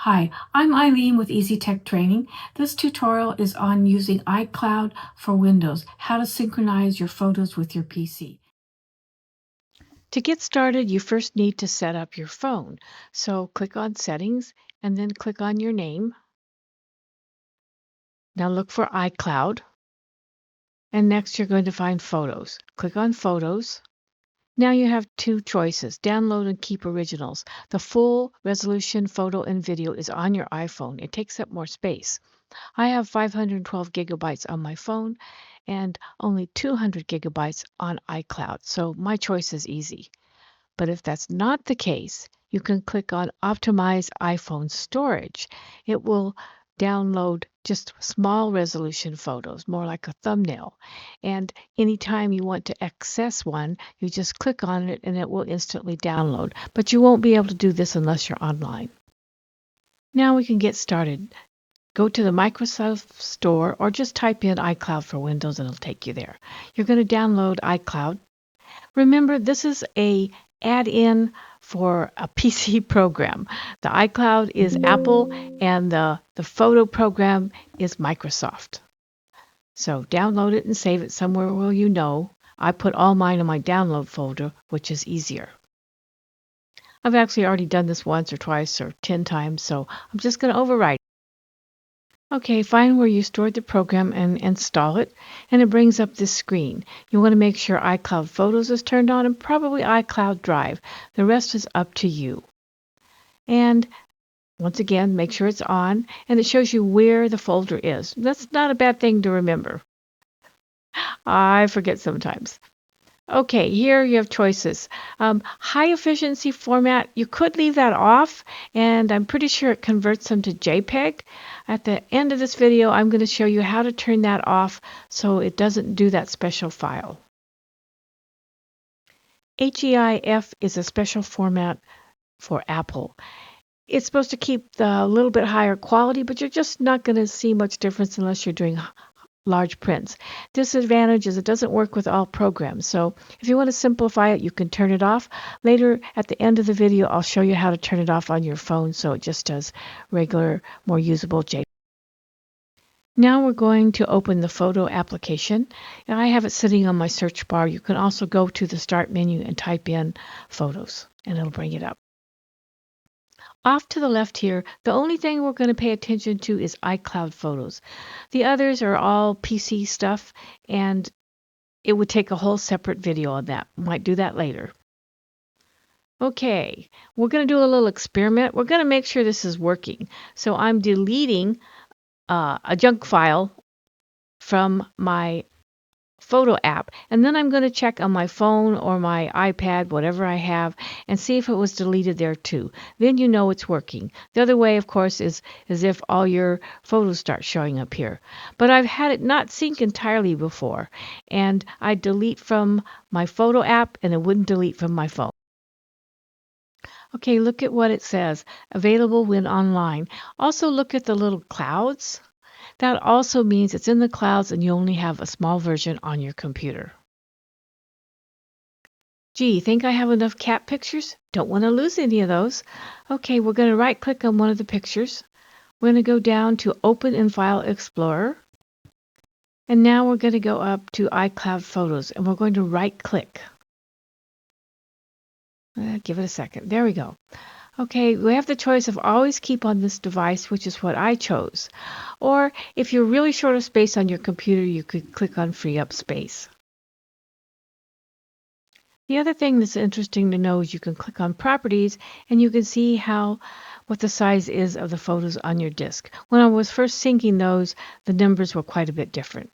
Hi, I'm Eileen with Easy Tech Training. This tutorial is on using iCloud for Windows, how to synchronize your photos with your PC. To get started, you first need to set up your phone. So click on Settings and then click on your name. Now look for iCloud. And next you're going to find Photos. Click on Photos. Now you have two choices, download and keep originals. The full resolution photo and video is on your iPhone. It takes up more space. I have 512 gigabytes on my phone and only 200 gigabytes on iCloud, so my choice is easy. But if that's not the case, you can click on Optimize iPhone Storage. It will download just small resolution photos, more like a thumbnail. And anytime you want to access one, you just click on it and it will instantly download. But you won't be able to do this unless you're online. Now we can get started. Go to the Microsoft Store or just type in iCloud for Windows and it'll take you there. You're going to download iCloud. Remember, this is a add-in for a PC program. The iCloud is Apple and the photo program is Microsoft. So download it and save it somewhere where you know. I put all mine in my download folder, which is easier. I've actually already done this once or twice or 10 times, so I'm just going to overwrite. Okay, find where you stored the program and install it, and it brings up this screen. You want to make sure iCloud Photos is turned on and probably iCloud Drive. The rest is up to you. And once again, make sure it's on, and it shows you where the folder is. That's not a bad thing to remember. I forget sometimes. Okay, here you have choices. High efficiency format, you could leave that off, and I'm pretty sure it converts them to JPEG. At the end of this video, I'm going to show you how to turn that off so it doesn't do that special file. HEIF is a special format for Apple. It's supposed to keep the little bit higher quality, but you're just not going to see much difference unless you're doing large prints. Disadvantage is it doesn't work with all programs. So if you want to simplify it, you can turn it off. Later at the end of the video, I'll show you how to turn it off on your phone so it just does regular, more usable JPEG. Now we're going to open the photo application. And I have it sitting on my search bar. You can also go to the start menu and type in photos and it'll bring it up. Off to the left here, the only thing we're going to pay attention to is iCloud Photos. The others are all PC stuff, and it would take a whole separate video on that. Might do that later. Okay, we're going to do a little experiment. We're going to make sure this is working. So I'm deleting a junk file from my photo app, and then I'm going to check on my phone or my iPad, whatever I have, and see if it was deleted there too. Then you know it's working. The other way, of course, is as if all your photos start showing up here. But I've had it not sync entirely before, and I delete from my photo app and it wouldn't delete from my phone. Okay, look at what it says, available when online. Also look at the little clouds. That also means it's in the clouds and you only have a small version on your computer. Gee, think I have enough cat pictures? Don't want to lose any of those. Okay, we're going to right-click on one of the pictures. We're going to go down to Open in File Explorer. And now we're going to go up to iCloud Photos and we're going to right-click. Give it a second. There we go. Okay, we have the choice of always keep on this device, which is what I chose. Or if you're really short of space on your computer, you could click on free up space. The other thing that's interesting to know is you can click on properties and you can see what the size is of the photos on your disk. When I was first syncing those, the numbers were quite a bit different.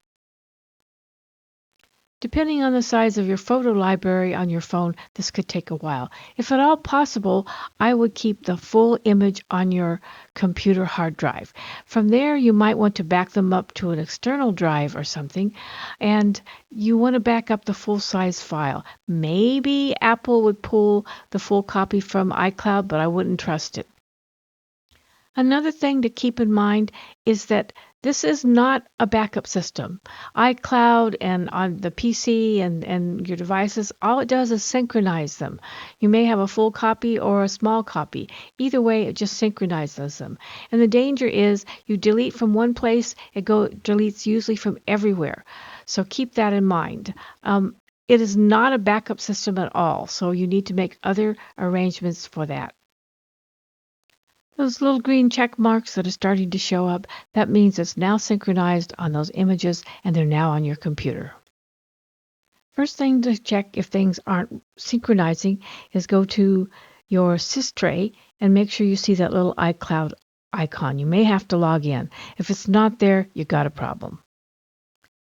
Depending on the size of your photo library on your phone, this could take a while. If at all possible, I would keep the full image on your computer hard drive. From there, you might want to back them up to an external drive or something, and you want to back up the full-size file. Maybe Apple would pull the full copy from iCloud, but I wouldn't trust it. Another thing to keep in mind is that this is not a backup system. iCloud and on the PC and your devices, all it does is synchronize them. You may have a full copy or a small copy. Either way, it just synchronizes them. And the danger is you delete from one place, deletes usually from everywhere. So keep that in mind. It is not a backup system at all, so you need to make other arrangements for that. Those little green check marks that are starting to show up, that means it's now synchronized on those images and they're now on your computer. First thing to check if things aren't synchronizing is go to your sys tray and make sure you see that little iCloud icon. You may have to log in. If it's not there, you got a problem.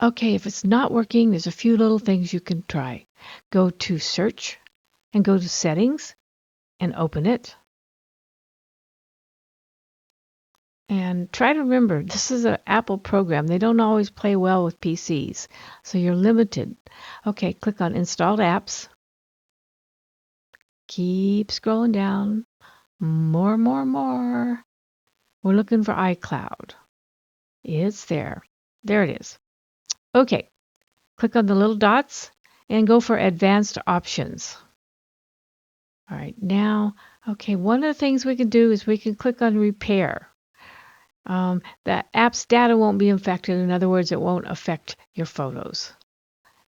Okay, if it's not working, there's a few little things you can try. Go to Search and go to Settings and open it. And try to remember, this is an Apple program. They don't always play well with PCs, so you're limited. Okay, click on Installed Apps. Keep scrolling down. More. We're looking for iCloud. It's there. There it is. Okay, click on the little dots and go for Advanced Options. All right, now, okay, one of the things we can do is we can click on Repair. The app's data won't be infected. In other words, it won't affect your photos.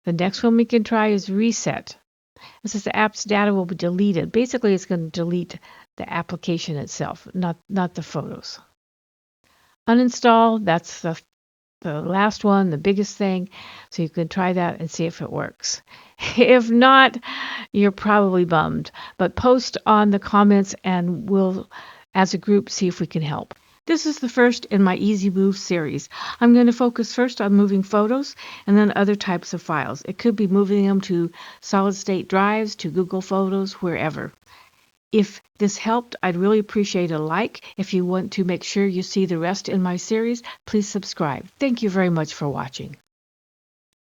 The next one we can try is Reset. This is the app's data will be deleted. Basically, it's going to delete the application itself, not the photos. Uninstall, that's the last one, the biggest thing. So you can try that and see if it works. If not, you're probably bummed. But post on the comments and we'll, as a group, see if we can help. This is the first in my Easy Move series. I'm going to focus first on moving photos and then other types of files. It could be moving them to solid state drives, to Google Photos, wherever. If this helped, I'd really appreciate a like. If you want to make sure you see the rest in my series, please subscribe. Thank you very much for watching.